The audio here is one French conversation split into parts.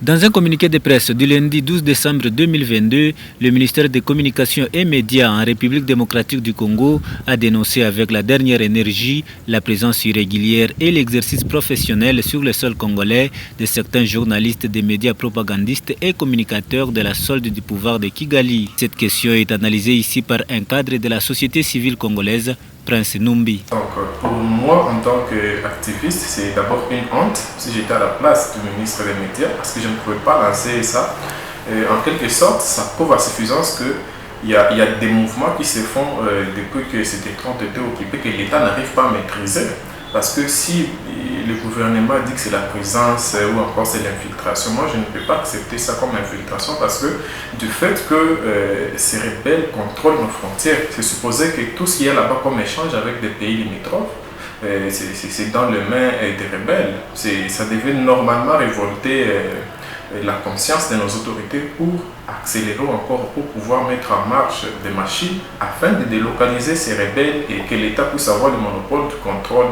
Dans un communiqué de presse du lundi 12 décembre 2022, le ministère des Communications et Médias en République démocratique du Congo a dénoncé avec la dernière énergie la présence irrégulière et l'exercice professionnel sur le sol congolais de certains journalistes des médias propagandistes et communicateurs de la solde du pouvoir de Kigali. Cette question est analysée ici par un cadre de la société civile congolaise, Prince Numbi. Donc, pour moi, en tant qu'activiste, c'est d'abord une honte si j'étais à la place du ministre des Médias, parce que je ne pouvais pas lancer ça. En quelque sorte, ça prouve à suffisance qu'il y a des mouvements qui se font depuis que cet écran était occupé, que l'État n'arrive pas à maîtriser. Parce que si le gouvernement dit que c'est la présence ou encore c'est l'infiltration, moi je ne peux pas accepter ça comme infiltration parce que du fait que ces rebelles contrôlent nos frontières, c'est supposé que tout ce qu'il y a là-bas comme échange avec des pays limitrophes, c'est dans les mains des rebelles. Ça devait normalement révolter la conscience de nos autorités pour accélérer encore, pour pouvoir mettre en marche des machines afin de délocaliser ces rebelles et que l'État puisse avoir le monopole du contrôle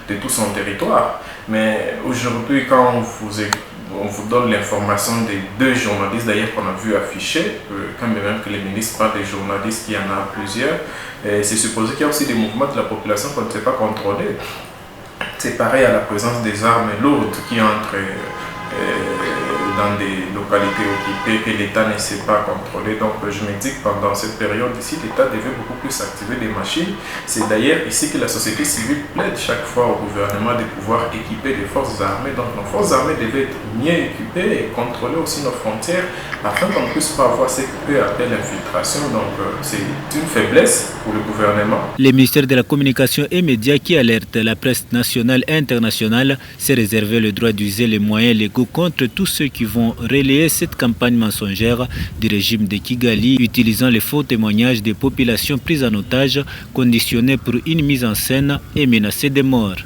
de tout son territoire. Mais aujourd'hui, quand on vous donne l'information des deux journalistes d'ailleurs qu'on a vu afficher, quand même que les ministres parlent des journalistes, il y en a plusieurs, c'est supposé qu'il y a aussi des mouvements de la population qu'on ne sait pas contrôler. C'est pareil à la présence des armes lourdes qui entrent dans des localités occupées que l'État ne sait pas contrôler. Donc je me dis que pendant cette période ici, l'État devait beaucoup plus activer des machines. C'est d'ailleurs ici que la société civile plaide chaque fois au gouvernement de pouvoir équiper des forces armées. Donc nos forces armées devaient être mieux équipées et contrôler aussi nos frontières afin qu'on ne puisse pas avoir ce qu'on peut appeler l'infiltration. Donc c'est une faiblesse pour le gouvernement. Le ministère de la Communication et Médias qui alerte la presse nationale et internationale s'est réservé le droit d'user les moyens légaux contre tous ceux qui vont relayer cette campagne mensongère du régime de Kigali, utilisant les faux témoignages des populations prises en otage, conditionnées pour une mise en scène et menacées de mort.